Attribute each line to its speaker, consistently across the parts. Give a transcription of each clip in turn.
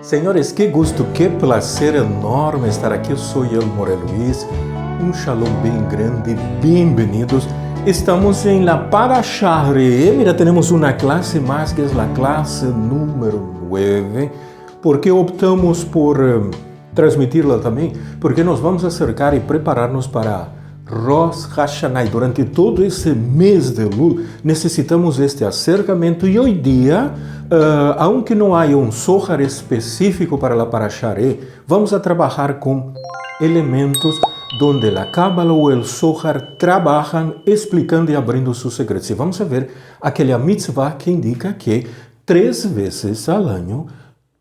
Speaker 1: Senhores, que gusto, que placer enorme estar aqui. Eu sou Elmore Luiz. Um shalom bem grande, bem-vindos. Estamos em la Parashá Re'eh. Mira, temos uma classe mais, que é a classe número 9. Por que optamos por transmiti-la também? Porque nós vamos acercar e preparar-nos para Rosh Hashanah. Durante todo esse mês de Elul, necessitamos este acercamento e hoje dia, aunque não há um Zohar específico para a Parashá Re'eh, vamos a trabalhar com elementos onde a Kabbalah ou o Zohar trabalham explicando e abrindo seus segredos. E vamos ver aquela mitzvah que indica que 3 vezes ao ano,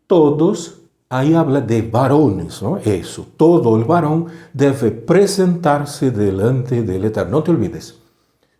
Speaker 1: todos, aí habla de varones, ¿no? Eso, todo el varón debe presentar-se delante del Eterno. Não te olvides,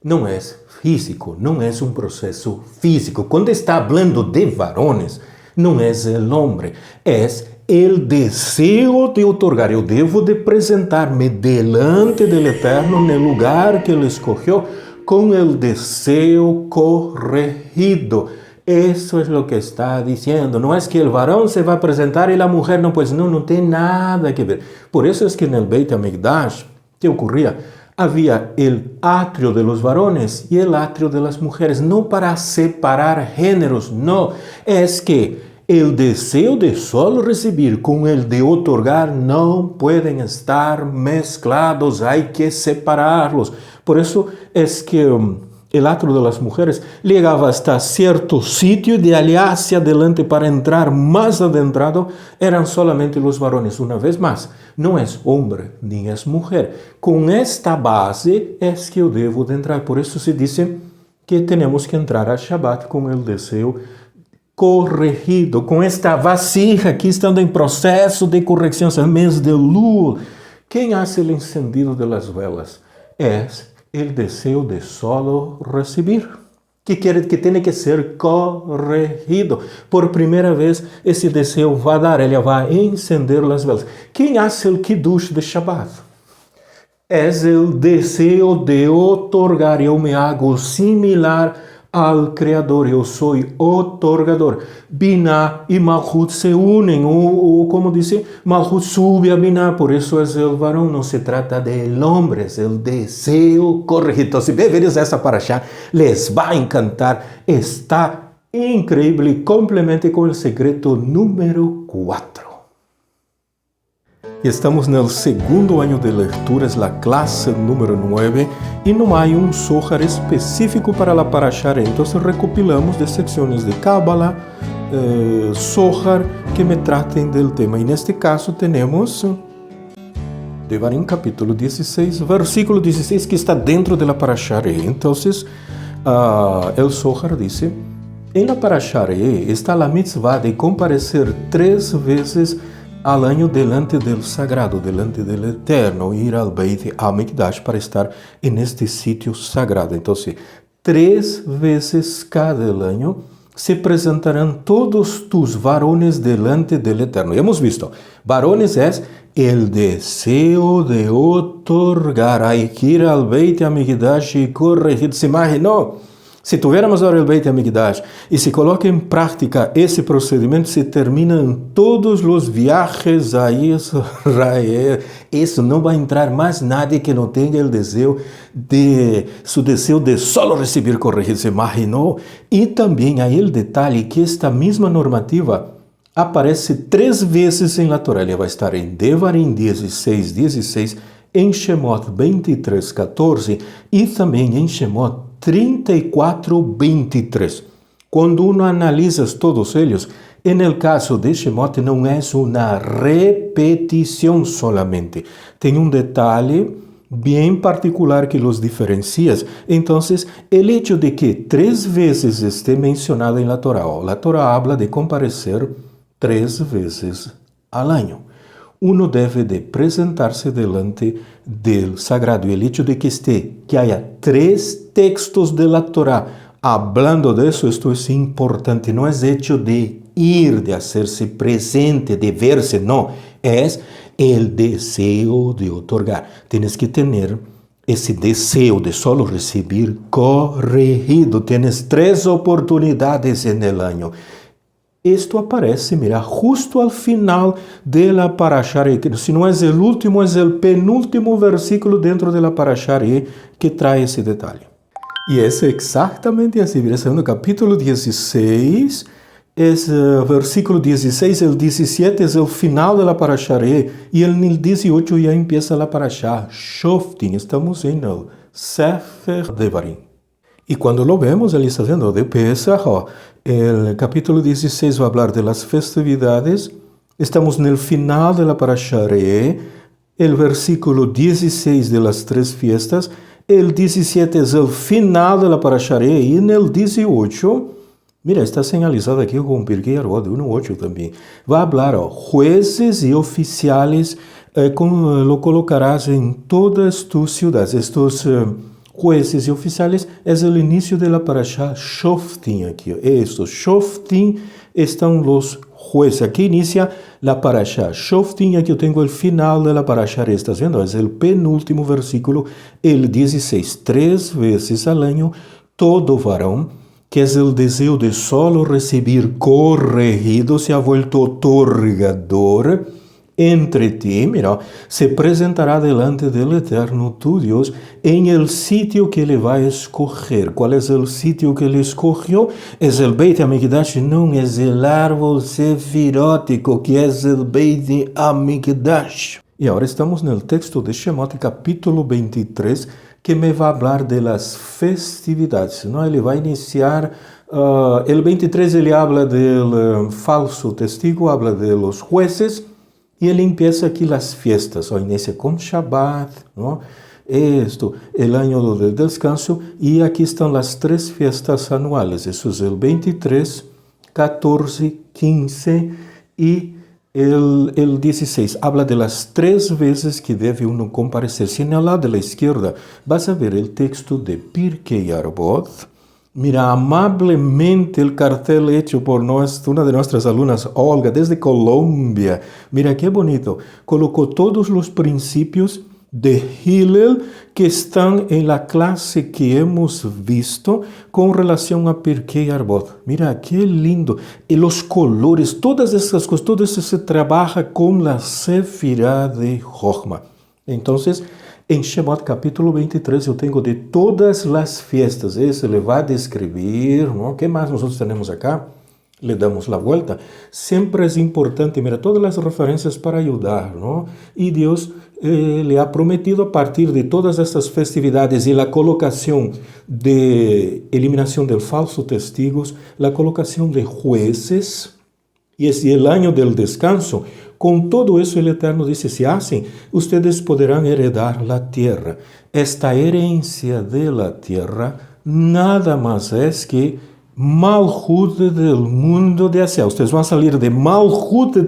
Speaker 1: não é físico, não é um processo físico. Quando está falando de varones, não é o homem, é o desejo de otorgar. Eu devo de apresentar-me delante del Eterno no lugar que Ele escolheu com o desejo corregido. Isso é o que está dizendo. Não é que o varão se vai apresentar e a mulher não, pois não tem nada a ver. Por isso é que no Beit HaMikdash, que ocorria, havia o átrio de los varones e o átrio de las mulheres, não para separar gêneros, não. É que o desejo de solo receber com o de otorgar não podem estar mesclados, há que separá-los. Por isso é que el atrio de las mujeres llegaba hasta cierto sitio y de allá hacia adelante para entrar más adentrado eran solamente los varones. Una vez más, no es hombre ni es mujer. Con esta base es que yo debo de entrar. Por eso se dice que tenemos que entrar a Shabbat con el deseo corregido, com esta vasija que estando em processo de correção, é mês de Elul. Quem hace o encendido de las velas? Es el deseo de solo recibir, que tem que ser corregido. Por primeira vez, esse deseo vai dar, ele vai encender as velas. Quem hace o Kiddush de Shabbat? É o deseo de otorgar. Eu me hago similar ao Criador, eu sou otorgador. Binah e Malchut se unem, ou como disse, Malchut sube a Binah, por isso é o varão, não se trata de homem, é o desejo corregido. Então, se veres essa parashá, les vai encantar, está incrível e complementa com o segredo número 4. Estamos no segundo ano de leituras, a classe número 9, e não há um Zohar específico para a Parashá Re'eh. Então, recopilamos de secções de Kabbalah, Zohar, que me tratem do tema. E neste caso, temos Devarim, capítulo 16, versículo 16, que está dentro da Parashá Re'eh. Então, o Zohar diz: em la Parashá Re'eh está a mitzvah de comparecer 3 vezes al año delante del sagrado, delante del Eterno, ir al Beit HaMikdash para estar en este sitio sagrado. Entonces, 3 veces cada año se presentarán todos tus varones delante del Eterno. Hemos visto, varones es el deseo de otorgar. Hay que ir al Beit HaMikdash y corregir. Se imaginó? Se tivéssemos agora o Beit HaMikdash e se coloca em prática esse procedimento, se terminam todos os viajes a Israel. Isso não vai entrar mais nadie que não tenha o desejo de solo receber corrigido. Se imaginou? E também há o detalhe que esta mesma normativa aparece 3 vezes em la Torá. Ela vai estar em Devarim 16, em Shemot 23:14 e também em Shemot 34:23. Quando uno analisa todos eles, no caso de Shemot não é uma repetição solamente. Tem um detalhe bem particular que os diferencia. Então, o hecho de que 3 vezes esté mencionado na Torá, a Torá habla de comparecer 3 vezes ao ano. Uno deve de apresentar-se delante do sagrado. E o hecho de que haya 3 textos de la Torá hablando de eso, esto es importante. No es hecho de ir, de hacerse presente, de verse, no. Es el deseo de otorgar. Tienes que tener esse deseo de solo recibir corregido. Tienes 3 oportunidades en el año. Esto aparece, mira, justo al final de la Parashá Re. Si no es el último, es el penúltimo versículo dentro de la Parashá Re que trae ese detalle. Y es exactamente así, mira, segundo capítulo 16, es versículo 16, el 17 es el final de la Parashá Re, y en el 18 ya empieza la Parashá Shoftim. Estamos en el Sefer Devarim. Y cuando lo vemos, él está haciendo de Pesach, el capítulo 16 va a hablar de las festividades. Estamos en el final de la Parashá Re, el versículo 16 de las tres fiestas. El 17 es el final de la Parashá Re, y en el 18, mira, está señalizado aquí con Pirkei Avot 1.8 también. Va a hablar jueces y oficiales, lo colocarás en todas tus ciudades. Estos jueces y oficiales es el inicio de la Parashá Shoftim aquí. Estos Shoftim están los jueces. Aquí inicia la Parashá Shoftim, aquí yo tengo el final de la Parashá Re. ¿Estás viendo? Es el penúltimo versículo, el 16. 3 veces al año, todo varón, que es el deseo de solo recibir corregido, se ha vuelto otorgador entre ti, mira, se presentará delante del Eterno tu Dios en el sitio que le va a escoger. ¿Cuál es el sitio que le escogió? Es el Beit HaMikdash, no es el árbol sefirótico, que es el Beit HaMikdash. Y ahora estamos en el texto de Shemot, capítulo 23, que me va a hablar de las festividades, ¿no? Él va a iniciar, el 23 ele habla del falso testigo, habla de los jueces, y él empieza aquí las fiestas, inicia con Shabbat, ¿no? Esto, el año del descanso, y aquí están las tres fiestas anuales. Eso es el 23, 14, 15 y el 16. Habla de las 3 veces que debe uno comparecer. Si en el lado de la izquierda vas a ver el texto de Pirkei Avot. Mira, amablemente el cartel hecho por una de nuestras alumnas, Olga, desde Colombia. Mira qué bonito. Colocó todos los principios de Hillel que están en la clase que hemos visto con relación a Pirkei Avot. Mira, qué lindo. Y los colores, todas esas cosas, todo eso se trabaja con la Sefirá de Jochma. Entonces, en Shemot capítulo 23 yo tengo de todas las fiestas. Eso le va a describir, ¿no? ¿Qué más nosotros tenemos acá? Le damos la vuelta. Siempre es importante, mira, todas las referencias para ayudar, ¿no? Y Dios le ha prometido a partir de todas estas festividades y la colocación de eliminación del falso testigos, la colocación de jueces, y es el año del descanso. Con todo eso el Eterno dice, si hacen, ustedes podrán heredar la tierra. Esta herencia de la tierra nada más es que Malhut del mundo de Asia. Ustedes van a salir de Malhut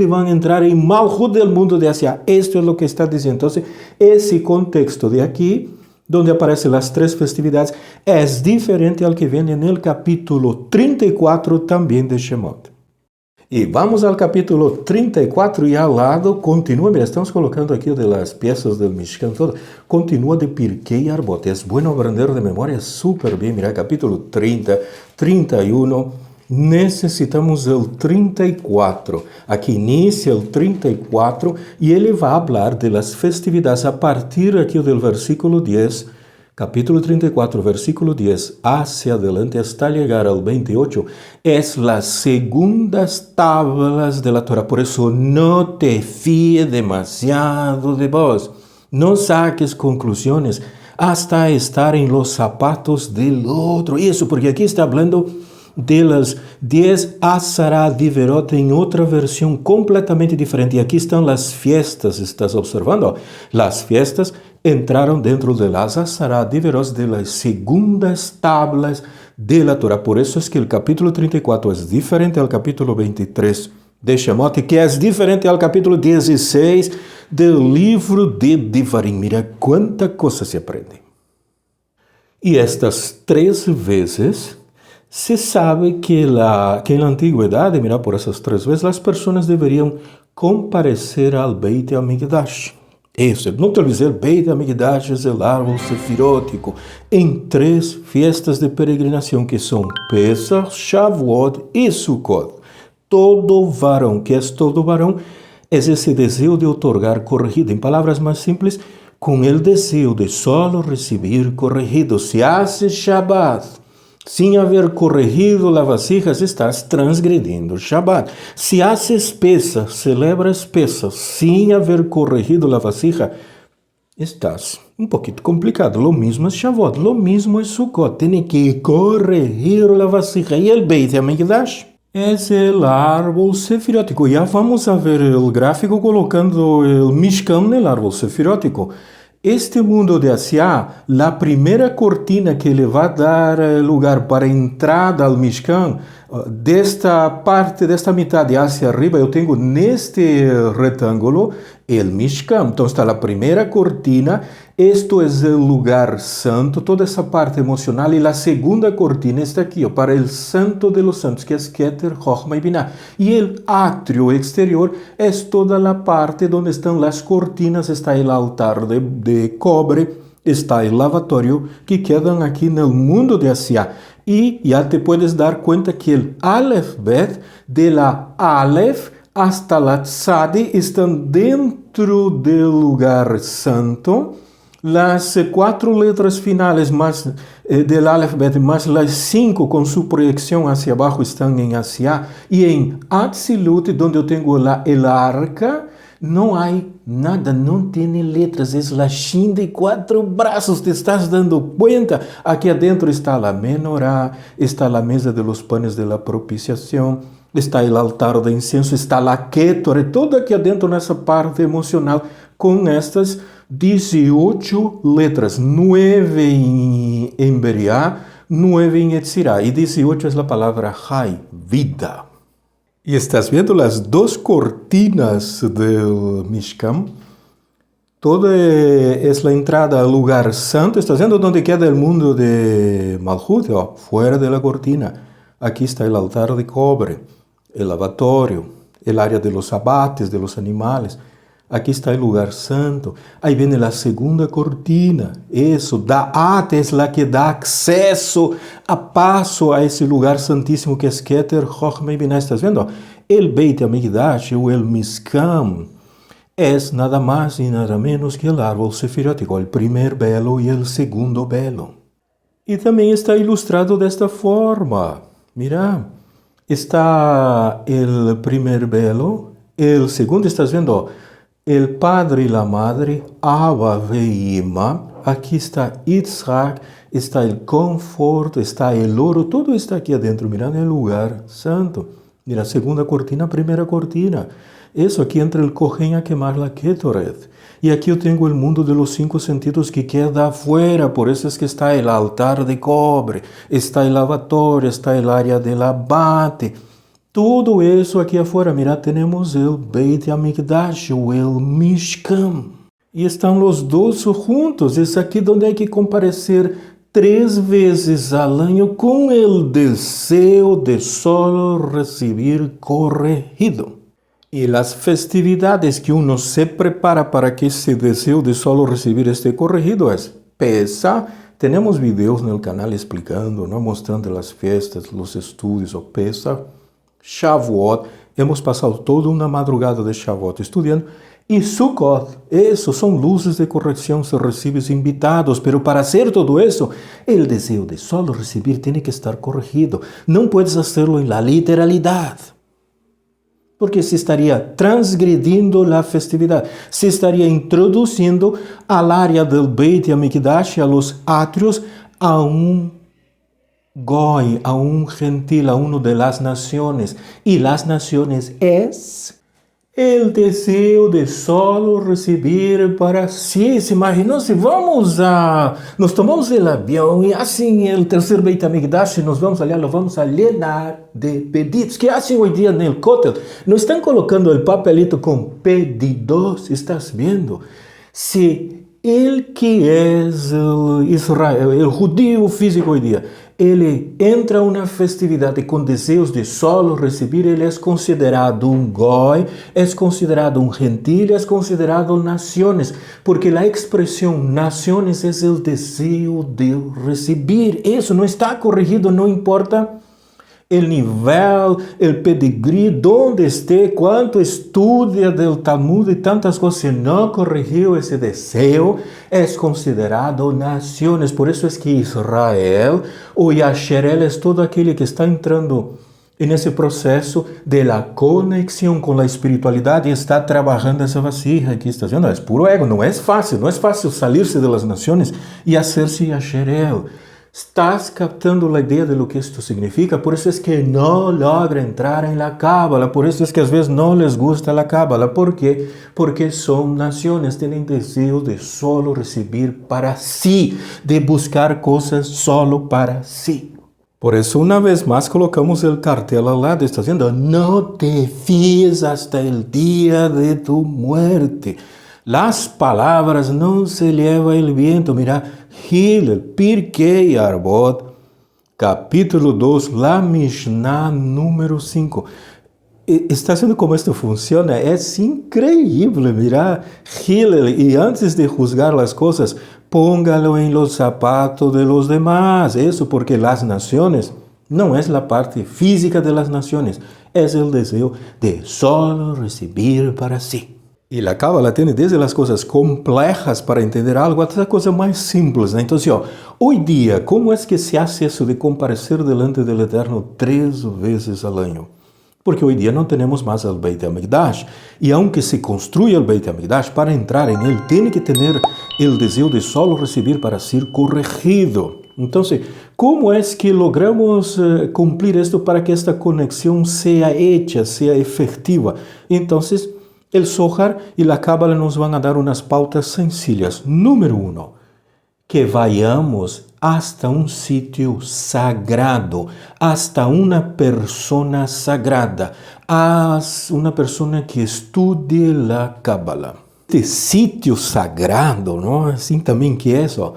Speaker 1: y van a entrar en Malhut del mundo de Asia. Esto es lo que está diciendo. Entonces, ese contexto de aquí, donde aparecen las 3 festividades, es diferente al que viene en el capítulo 34 también de Shemot. Y vamos al capítulo 34 y al lado continúa, mira, estamos colocando aquí de las piezas del Mishkan, todo, continúa de Pirkei Avot. Es bueno aprender de memoria, súper bien, mira, capítulo 30, 31, necesitamos el 34. Aquí inicia el 34 y él va a hablar de las festividades a partir aquí del versículo 10, capítulo 34, versículo 10, hacia adelante hasta llegar al 28, es las segundas tablas de la Torah. Por eso no te fíes demasiado de vos, no saques conclusiones hasta estar en los zapatos del otro. Y eso porque aquí está hablando de las 10 Asara Diverot en otra versión completamente diferente. Y aquí están las fiestas, ¿estás observando? Las fiestas entraron dentro de las Asara Diverot de las segundas tablas de la Torah. Por eso es que el capítulo 34 es diferente al capítulo 23 de Shemot, que es diferente al capítulo 16 del libro de Devarim. Mira cuánta cosa se aprende. Y estas 3 veces se sabe que en la antigüedad, mira, por esas 3 veces, las personas deberían comparecer al Beit HaMikdash. Eso, no te olvides, el Beit HaMikdash es el árbol sefirótico en 3 fiestas de peregrinación que son Pesach, Shavuot y Sukkot. todo varão. ¿Qué es todo varón? Es ese deseo de otorgar corregido. En palabras más simples, con el deseo de solo recibir corregido. Si haces Shabbat sin haber corregido las vasijas, estás transgrediendo el Shabbat. Si haces Pesach, celebras Pesach sin haber corregido la vasija, estás un poquito complicado. Lo mismo es Shavuot, lo mismo es Sukkot. Tiene que corregir la vasija. Y el Beit HaMikdash es el árbol sefiriótico. Ya vamos a ver el gráfico colocando el Mishkan en el árbol sefiriótico. Este mundo de hacia, la primera cortina que le va a dar lugar para entrada al Mishkan, de esta parte, de esta mitad de hacia arriba, yo tengo en este rectángulo el Mishkan. Entonces está la primera cortina, esto es el lugar santo, toda esa parte emocional, y la segunda cortina está aquí, para el santo de los santos, que es Keter, Chochma y Binah. Y el atrio exterior es toda la parte donde están las cortinas, está el altar de cobre, está el lavatorio, que quedan aquí en el mundo de Asia. Y ya te puedes dar cuenta que el Aleph Bet, de la Aleph hasta la Tzadi, están dentro del lugar santo. Las 4 letras finales más del Aleph Bet más las 5 con su proyección hacia abajo están en Asia. Y en Atzilut, donde yo tengo el arca, no hay nada, no tiene letras, es la Shin de 4 brazos, te estás dando cuenta. Aquí adentro está la menorá, está la mesa de los panes de la propiciación, está el altar de incienso, está la Kétore, todo aquí adentro nessa parte emocional, con estas 18 letras, 9 en Beriá, 9 en Etzirá, y 18 es la palabra Hay, vida. Y estás viendo las 2 cortinas del Mishkan. Toda es la entrada al lugar santo. Estás viendo dónde queda el mundo de Malhut, fuera de la cortina. Aquí está el altar de cobre, el lavatorio, el área de los abates, de los animales. Aquí está el lugar santo. Ahí viene la segunda cortina. Eso, Da'at es la que da acceso a paso a ese lugar santísimo que es Keter, Chochma y Binah. ¿Estás viendo? El Beit HaMikdash o el Mishkan es nada más y nada menos que el árbol sefiriótico, el primer velo y el segundo velo. Y también está ilustrado de esta forma. Mira, está el primer velo, el segundo, ¿estás viendo? El padre y la madre, Abba Veima, aquí está Yitzhak, está el confort, está el oro, todo está aquí adentro, mirando el lugar santo. Mira, segunda cortina, primera cortina. Eso, aquí entra el Kohen a quemar la Ketoret. Y aquí yo tengo el mundo de los 5 sentidos que queda afuera, por eso es que está el altar de cobre, está el lavatorio, está el área del abate. Todo eso aquí afuera, mira, tenemos el Beit HaMikdash o el Mishkan. Y están los 2 juntos. Es aquí donde hay que comparecer 3 veces al año con el deseo de solo recibir corregido. Y las festividades que uno se prepara para que ese deseo de solo recibir este corregido es Pesach. Tenemos videos en el canal explicando, ¿no? Mostrando las fiestas, los estudios o Pesach. Shavuot, hemos pasado toda una madrugada de Shavuot estudiando, y Sukkot, eso son luces de corrección, se recibes invitados, pero para hacer todo eso, el deseo de solo recibir tiene que estar corregido, no puedes hacerlo en la literalidad, porque se estaría transgrediendo la festividad, se estaría introduciendo al área del Beit HaMikdash, a los atrios, a un Goy, a un gentil, a uno de las naciones. Y las naciones es el deseo de solo recibir para sí. Se imaginó si nos tomamos el avión y hacen el tercer Beit HaMikdash y nos vamos allá, lo vamos a llenar de pedidos. ¿Qué hacen hoy día en el Kotel? No están colocando el papelito con pedidos, estás viendo. Si el que es el judío físico hoy día, ele entra a una festividad con deseos de solo recibir, ele es considerado un goy, es considerado un gentil, es considerado naciones, porque la expresión naciones es el deseo de recibir. Eso no está corregido, no importa el nível, el pedigree, donde esté, quanto estudia del Talmud e tantas coisas, se não corrigiu esse deseo, é considerado nações. Por isso é que Israel, ou Yasherel, é todo aquele que está entrando nesse processo de la conexão com a espiritualidade e está trabalhando essa vasija que está dizendo, é puro ego, não é fácil salir-se das nações e hacer-se Yasherel. Estás captando a ideia de lo que isto significa, por isso é que não logra entrar em la Cábala, por isso é que às vezes não les gusta la Cábala. ¿Por quê? Porque são nações, têm desejo de solo receber para si, de buscar coisas solo para si. Por isso, uma vez mais, colocamos o cartel ao lado, está dizendo, não te fíes hasta el dia de tu muerte. Las palavras não se lleva el viento. Mira, Hillel, Pirkei Arbot, capítulo 2, la Mishnah número 5. Está vendo como isto funciona? É incrível. Mira, Hillel, e antes de juzgar as coisas, póngalo en los zapatos de los demás. Isso porque las naciones não é a parte física de las naciones, é o desejo de solo recibir para si. E a Cábala tem desde as coisas complexas para entender algo até a coisa mais simples. Né? Então, hoje dia, como é que se hace isso de comparecer delante do Eterno 3 vezes ao ano? Porque hoje dia não temos mais o Beit HaMikdash. E aunque se construya o Beit HaMikdash, para entrar em ele, tem que ter o desejo de solo receber para ser corrigido. Então, como é que logramos cumprir isto para que esta conexão seja hecha, seja efetiva? Então, el Zohar e a Cábala nos vão dar umas pautas sencillas. Número 1, que vayamos hasta um sítio sagrado, hasta uma persona sagrada, uma persona que estude a Cábala. Este sítio sagrado, não? Assim também que é isso.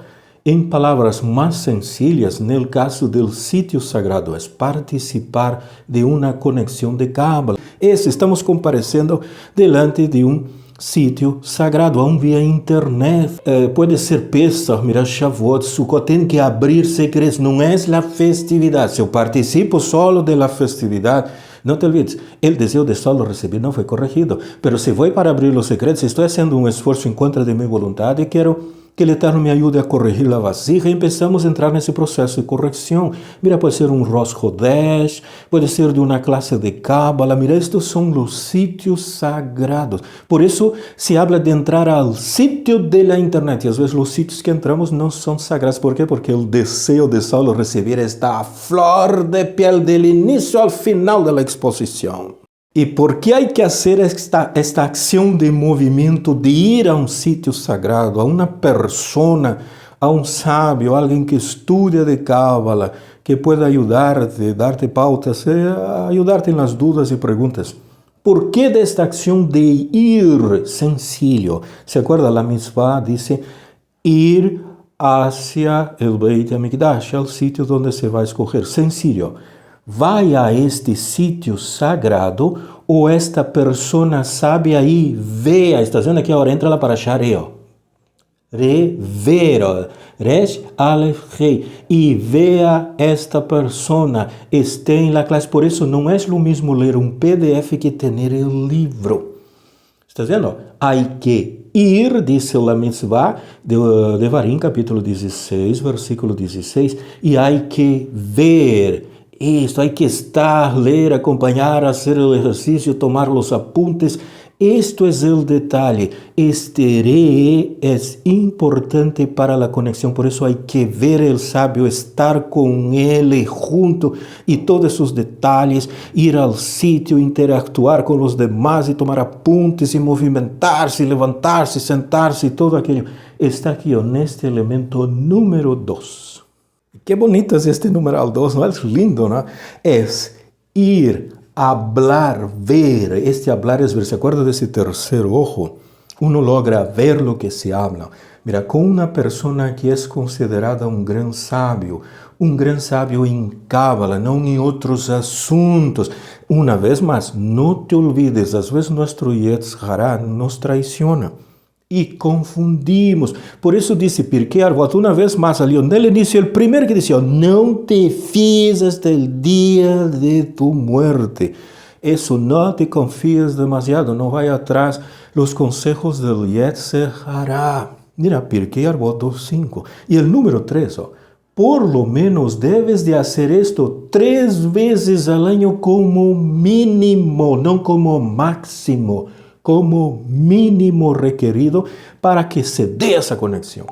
Speaker 1: Em palavras mais sencillas, no caso do sítio sagrado, é participar de uma conexão de Cábala. Estamos comparecendo delante de um sítio sagrado, aún via internet. Pode ser Pesach, mira, Shavuot, Sukkot, tem que abrir secretos, não é a festividade. Se eu participo solo da festividade, não te olvides, o desejo de solo receber não foi corrigido, mas se vou para abrir os secretos, estou fazendo um esforço em contra de minha vontade e quero que o Eterno me ajude a corrigir a vasija e empezamos a entrar nesse processo de correção. Mira, pode ser um Rosh Chodesh, pode ser de uma classe de Cábala. Mira, estes são os sítios sagrados. Por isso, se habla de entrar ao sítio da internet. E às vezes os sítios que entramos não são sagrados. Por quê? Porque o desejo de solo receber está a flor de piel do início ao final da exposição. E por que há que fazer esta ação de movimento de ir a um sítio sagrado, a uma persona, a um sábio, alguém que estuda de Cábala, que pueda ajudar-te, dar-te pautas, ajudar-te nas dúvidas e perguntas? Por que desta ação de ir sencillo? ¿Se acuerda? La mitzvah dice ir hacia el Beit HaMikdash, el sítio onde se vai escolher. Sencillo. Vai a este sítio sagrado ou esta persona sabe aí, vea, está dizendo aqui agora, entra lá para achar eu. Ver, Resh, Aleph, Rei, e vea esta persona, está em la classe. Por isso não é o mesmo ler um PDF que ter o livro. Está dizendo? Há que ir, disse a mitzvah de Devarim, capítulo 16, versículo 16, e há que ver. Isto, hay que estar, ler, acompanhar, fazer o exercício, tomar os apuntes. Isto é o detalhe. Este re é importante para a conexão, por isso há que ver o sábio, estar com ele junto e todos os detalhes, ir ao sítio, interactuar com os demais e tomar apuntes e movimentar-se, levantar-se, sentar-se e todo aquilo. Está aqui neste elemento número 2. Que bonito es este numeral 2, ¿no? Es lindo, ¿no? Es ir, hablar, ver. Este hablar es ver. ¿Se acuerda de ese tercer ojo? Uno logra ver lo que se habla. Mira, con una persona que es considerada un gran sabio en Cábala, no en otros asuntos. Una vez más, no te olvides, às vezes nuestro Yetzer Hara nos traiciona. e confundimos. Por isso disse Pirkei Avot uma vez mais ali, no início, o primeiro que disse, não te fies hasta el dia de tu muerte. Isso, não te confíes demasiado, não vai atrás los consejos del Yetzer Hará. Mira, Pirkei Avot 2.5. E o número 3, por lo menos debes de hacer esto 3 veces al año como mínimo, no como máximo, como mínimo requerido para que se dé esa conexión.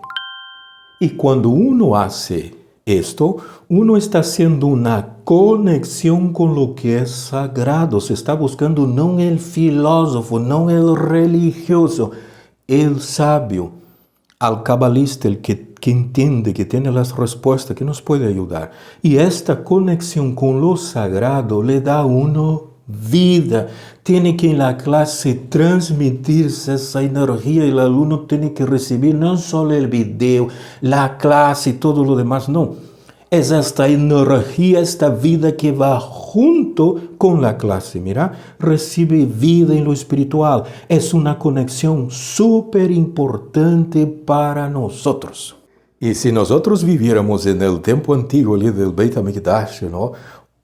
Speaker 1: Y cuando uno hace esto, uno está haciendo una conexión con lo que es sagrado. Se está buscando no el filósofo, no el religioso, el sabio, al cabalista, el que entiende, que tiene las respuestas, que nos puede ayudar. Y esta conexión con lo sagrado le da a uno vida. Tiene que en la clase transmitirse esa energía y el alumno tiene que recibir no solo el video, la clase y todo lo demás, no. Es esta energía, esta vida que va junto con la clase. Mira, recibe vida en lo espiritual. Es una conexión súper importante para nosotros. Y si nosotros viviéramos en el tiempo antiguo del Beit HaMikdash, ¿no?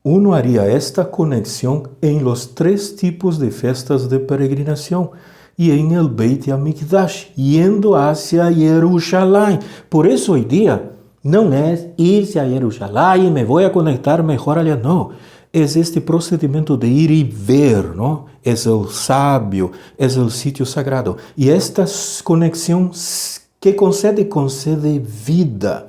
Speaker 1: Uno haría esta conexión en los 3 tipos de fiestas de peregrinación y en el Beit HaMikdash, yendo hacia Jerusalén. Por eso hoy día no es irse a Jerusalén y me voy a conectar mejor allá, no. Es este procedimiento de ir y ver, ¿no? Es el sabio, es el sitio sagrado. Y esta conexión que concede vida.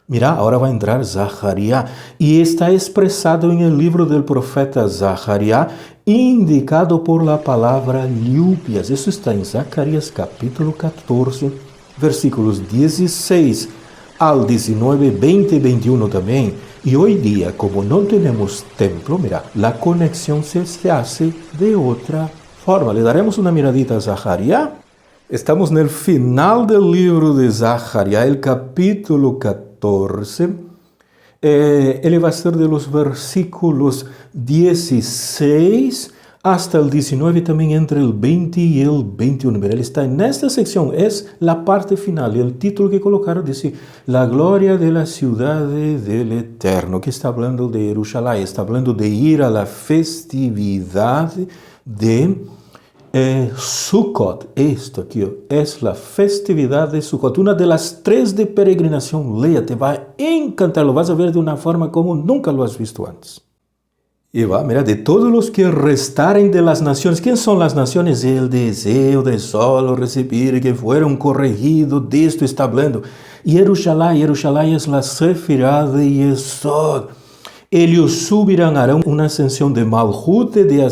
Speaker 1: Mira, ahora va a entrar Zaharías y está expresado en el libro del profeta Zaharías, indicado por la palabra lluvias. Eso está en Zacarías capítulo 14, versículos 16 al 19, 20 y 21 también. Y hoy día, como no tenemos templo, mira, la conexión se hace de otra forma. Le daremos una miradita a Zaharías. Estamos en el final del libro de Zaharías, el capítulo 14. Ele va a ser de los versículos 16 hasta el 19, también entre el 20 y el 21. Mira, él está en esta sección, es la parte final. El título que colocaron dice, la gloria de la ciudad del Eterno, que está hablando de Jerusalén, está hablando de ir a la festividad de Sukkot. Esto aquí es la festividad de Sukkot, una de las 3 de peregrinación. Lea, te va a encantar, lo vas a ver de una forma como nunca lo has visto antes. Y va, mira, de todos los que restaren de las naciones. ¿Quién son las naciones? El deseo de solo recibir, que fueron corregidos, de esto está hablando. Jerusalén es la Sefirá de Yesod. Ellos subirán, harán una ascensión de Malhut de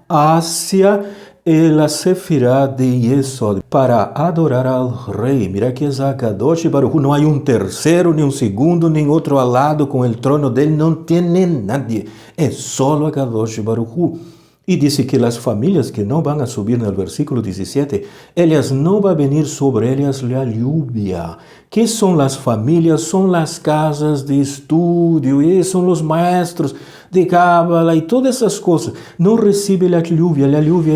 Speaker 1: hacia la Sefirá de Yesod para adorar al Rey. Mira que es Akadosh Baruch Hu. No hay un tercero, ni un segundo, ni otro al lado con el trono de él. No tiene nadie. Es solo Akadosh Baruch Hu. Y dice que las familias que no van a subir en el versículo 17, ellas no va a venir sobre ellas la lluvia. ¿Qué son las familias? Son las casas de estudio, y son los maestros de Cábala y todas esas cosas. No recibe la lluvia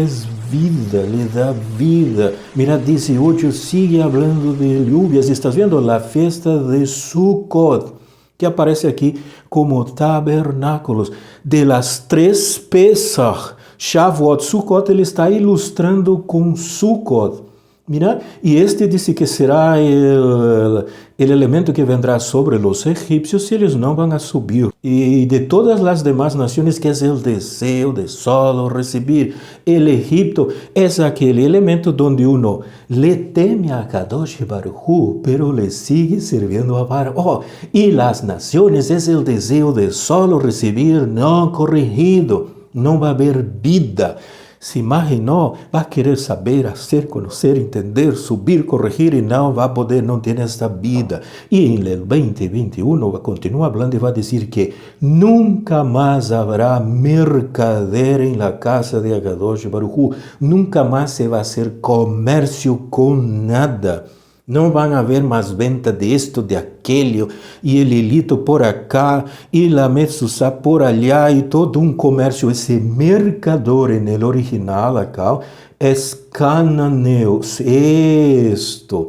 Speaker 1: es vida, le da vida. Mira, 18 sigue hablando de lluvias. Estás viendo la fiesta de Sukkot, que aparece aquí como tabernáculos. De las 3 Pesach, Shavuot, Sukkot, ele está ilustrando com Sukkot. Mira, y este dice que será el elemento que vendrá sobre los egipcios y ellos no van a subir. Y de todas las demás naciones, que es el deseo de solo recibir. El Egipto es aquel elemento donde uno le teme a Kadosh Baruch Hu, pero le sigue sirviendo a Baruch. Y las naciones es el deseo de solo recibir, no corregido. No va a haber vida. Se imaginou, vai querer saber, hacer, conocer, entender, subir, corregir e não vai poder, não tem esta vida. E em el 2021 continua falando e vai dizer que nunca mais haverá mercader em la casa de Akadosh Baruch Hu. Nunca mais se vai hacer comércio com nada. Não van a haver mais venta de esto, de aquello, e el hilito por acá, e la mezuzá por allá, e todo um comércio. Esse mercador, en el original acá, es cananeus. Esto.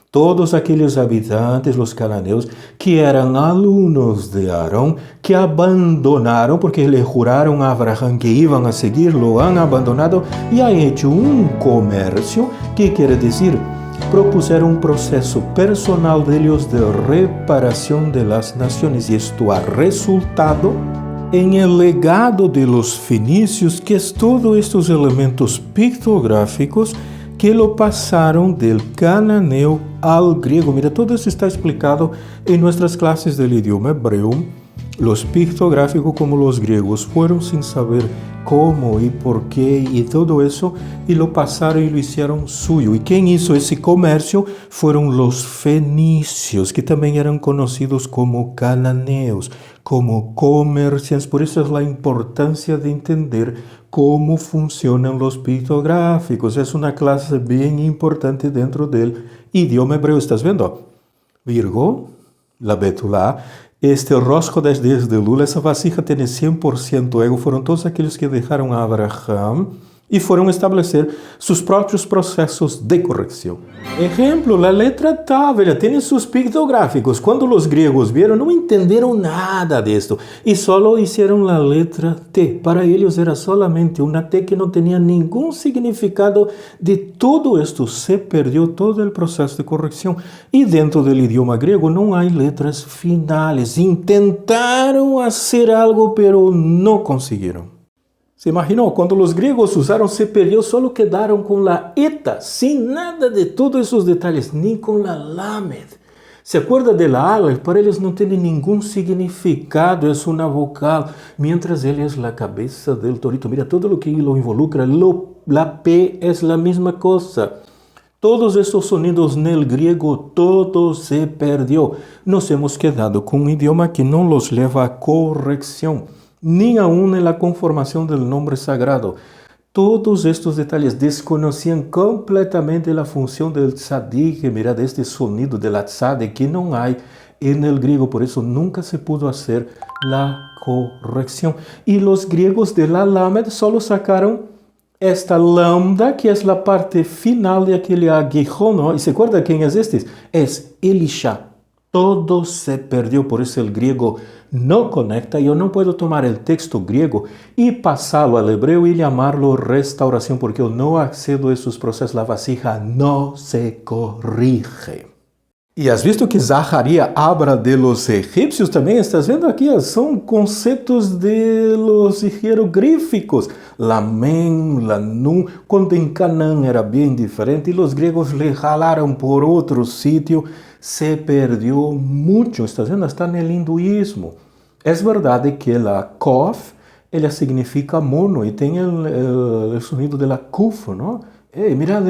Speaker 1: Todos aqueles habitantes, os cananeus, que eram alunos de Aarón, que abandonaram, porque le juraram a Abraham que iam a seguir, lo han abandonado e han hecho um comércio, que quer dizer, propuseram um processo personal deles de reparação de las naciones, e isto ha resultado em el legado de los fenicios, que es todos estes elementos pictográficos que lo pasaron del cananeo al griego. Mira, todo isso está explicado en nuestras clases del idioma hebreo. Los pictográficos, como los griegos, fueron sin saber cómo y por qué y todo eso, y lo pasaron y lo hicieron suyo. Y quien hizo ese comercio fueron los fenicios, que también eran conocidos como cananeos, como comerciantes. Por eso es la importancia de entender cómo funcionan los pictográficos. Es una clase bien importante dentro del idioma hebreo. ¿Estás viendo? Virgo, la bétula, este rosco 10 días de lula, essa vasija tem 100% ego, foram todos aqueles que deixaram a Abraham e foram estabelecer seus próprios processos de correção. Exemplo, a letra T, tem seus pictográficos. Quando os gregos vieram, não entenderam nada disto e só hicieron a letra T. Para eles era solamente uma T que não tinha nenhum significado. De todo isto se perdeu todo o processo de correção. E dentro do idioma grego não há letras finais. Intentaram fazer algo, pero não conseguiram. ¿Se imaginou? Quando os gregos usaram se perdeu, só quedaram com a eta, sem nada de todos esses detalhes, nem com a lamed. ¿Se acuerda de la aleph? Para eles não tem nenhum significado, é uma vocal, mientras ele é a cabeça del torito. Mira, todo o que lo involucra, la P é a mesma coisa. Todos esses sonidos no griego, todo se perdeu. Nos hemos quedado com um idioma que não los leva a correção, nem aún na conformação do nome sagrado. Todos estes detalhes desconheciam completamente a função do tzadik. Mira, deste sonido de la tzade que não há no grego, por isso nunca se pudo fazer a correção. E os gregos de la lamed só sacaram esta lambda, que é a parte final de aquele aguijón, ¿no? E se acuerda quem é este? É Elisha. Todo se perdeu, por isso o grego não conecta. Eu não posso tomar o texto grego e passá-lo ao hebreu e chamá-lo restauração, porque eu não accedo a esses processos. A vasija não se corrige. E has visto que Zaharia habla de los egípcios também? Estás vendo aqui? São conceitos de los hieroglíficos. La mem, la nun. Quando em Canaã era bem diferente e os gregos le jalaram por outro sítio, se perdeu muito. Estás vendo? Está no hinduísmo. É verdade que a Kof, ela significa mono e tem o sonido de la Kuf, não? Mira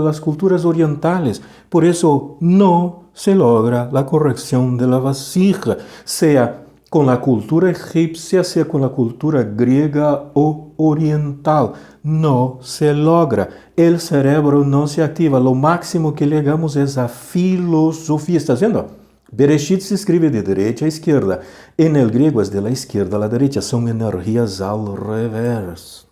Speaker 1: as culturas orientales. Por isso não se logra a correção de la vasija, seja com a cultura egípcia, seja com a cultura grega ou oriental. Não se logra. O cerebro não se ativa. Lo máximo que legamos é a filosofia. ¿Estás vendo? Bereshit se escreve de direita a esquerda. En el griego é de la esquerda a la derecha. São energias al revés.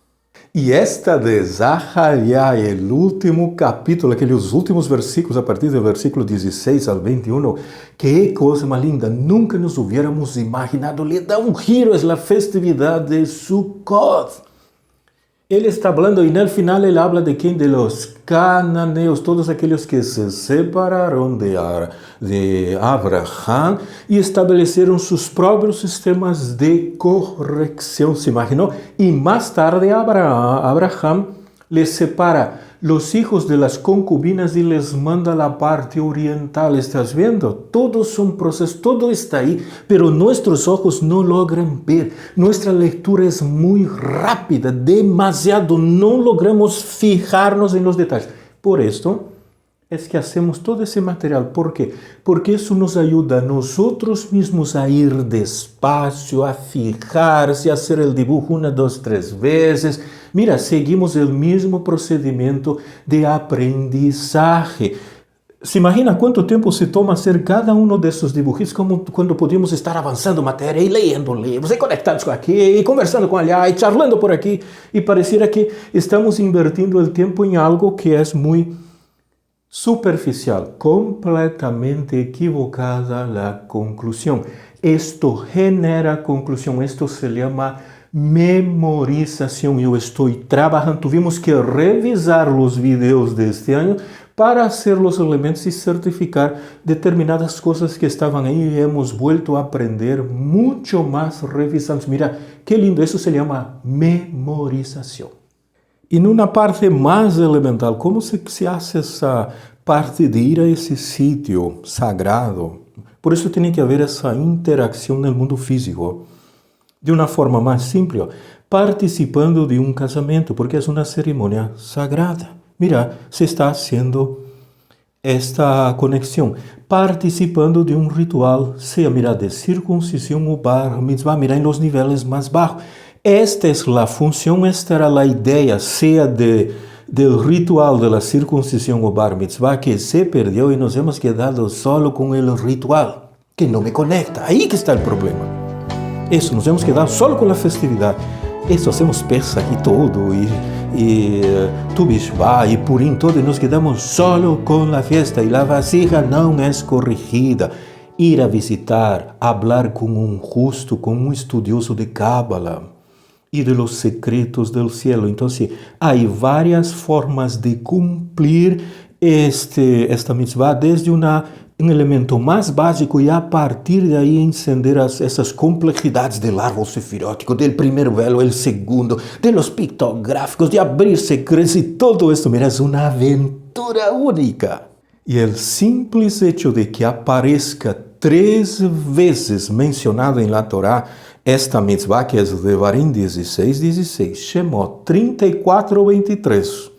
Speaker 1: E esta de Zaharia, o último capítulo, aqueles últimos versículos, a partir do versículo 16 ao 21, que coisa mais linda, nunca nos hubiéramos imaginado, le dá um giro, é a festividade de Sukkot. Ele está falando, e no final ele habla de quem? De los cananeos, todos aqueles que se separaram de Abraham e estabeleceram seus próprios sistemas de correção. ¿Se imaginou? E mais tarde Abraham les separa los hijos de las concubinas y les manda la parte oriental. ¿Estás viendo? Todos son procesos, todo está ahí, pero nuestros ojos no logran ver. Nuestra lectura es muy rápida, demasiado, no logramos fijarnos en los detalles. Por esto es que hacemos todo ese material. ¿Por qué? Porque eso nos ayuda a nosotros mismos a ir despacio, a fijarse, a hacer el dibujo 1, 2, 3 veces. Mira, seguimos el mismo procedimiento de aprendizaje. Se imagina quanto tempo se toma hacer cada um desses dibujitos, como quando podíamos estar avançando matéria e lendo livros, e conectados com aqui, e conversando com allá, e charlando por aqui, e pareciera que estamos invertindo o tempo em algo que é muito superficial, completamente equivocada a conclusão. Esto genera conclusão, esto se chama memorização. Eu estou trabalhando, tuvimos que revisar os vídeos deste ano para hacer os elementos e certificar determinadas coisas que estavam aí e hemos vuelto a aprender muito mais revisando. Mira, que lindo, isso se chama memorização. E numa parte mais elemental, como se hace essa parte de ir a esse sítio sagrado? Por isso tem que haver essa interação no mundo físico. De uma forma mais simples, participando de um casamento, porque é uma cerimônia sagrada. Mira, se está haciendo esta conexão, participando de um ritual, seja, mira, de circuncisão ou bar mitzvah, mira, em los níveis mais baixos. Esta é a função, esta era a ideia, seja del ritual de la circuncisión o bar mitzvah, que se perdió y nos hemos quedado solo con el ritual, que no me conecta. Ahí que está el problema. Eso, nos hemos quedado solo con la festividad. Eso, hacemos Pesach y todo, y Tu Bishvá y Purim, todo, y nos quedamos solo con la fiesta, y la vasija no es corrigida. Ir a visitar, hablar con un justo, con un estudioso de Cábala y de los secretos del cielo. Entonces, hay varias formas de cumplir esta mitzvah, desde un elemento más básico y a partir de ahí encender esas complejidades del árbol sefirótico, del primer velo, el segundo, de los pictográficos, de abrir secretos y todo esto. Mira, es una aventura única. Y el simple hecho de que aparezca 3 veces mencionado en la Torá esta mitzvah, que es Devarim 16:16, Shemot 34:23,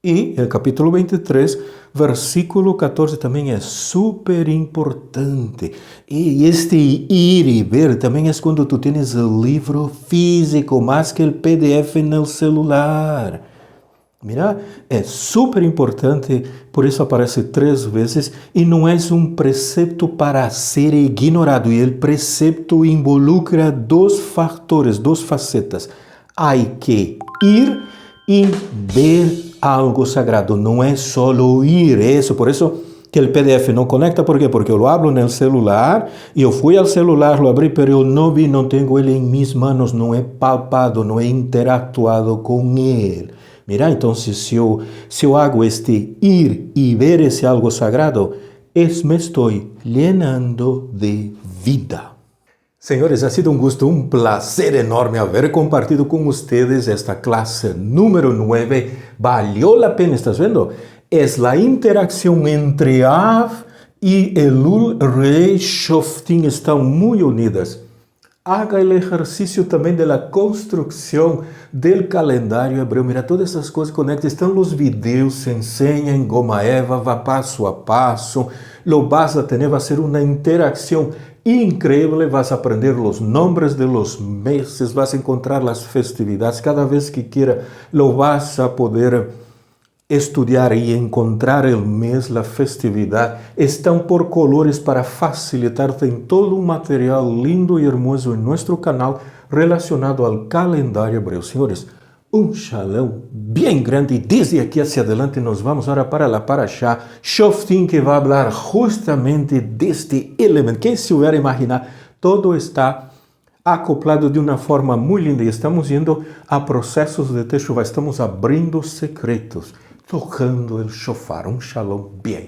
Speaker 1: y el capítulo 23, versículo 14 también es súper importante. Y este ir y ver también es cuando tú tienes el libro físico, más que el PDF en el celular. Mira, é super importante, por isso aparece 3 vezes, e não é um precepto para ser ignorado, e o precepto involucra 2 fatores, 2 facetas. Há que ir e ver algo sagrado, não é só ir, isso, por isso que o PDF não conecta, ¿por quê? Porque eu lo abro no celular, e eu fui ao celular, lo abri, pero eu não vi, não tenho ele em minhas manos, não é palpado, não é interactuado com ele. Mira, então, se eu hago este ir e ver esse algo sagrado, me estou llenando de vida. Senhores, ha sido um gusto, um placer enorme haber compartido com vocês esta classe número 9. Valió a pena, ¿estás vendo? É a interação entre Av e Elul, Rei, Shoftim, estão muito unidas. Haga o exercício também da construção do calendário hebreu. Mira, todas essas coisas conectadas. Estão os vídeos, se ensina em Goma Eva, va passo a passo. Lo vas a tener, va a ser uma interação incrível. Vas a aprender os nomes de los meses, vas a encontrar as festividades. Cada vez que quiera, lo vas a poder estudiar e encontrar o mês, a festividade. Estão por colores para facilitar. Tem todo um material lindo e hermoso em nosso canal relacionado ao calendário hebreu. Senhores, um shalom bem grande. E desde aqui hacia adelante nos vamos agora para a Parashá Shoftim, que vai falar justamente deste elemento. Quem se hubiera imaginar, todo está acoplado de uma forma muito linda. E estamos indo a processos de Teshuvah, estamos abrindo secretos, tocando o shofar. Um shalom bem.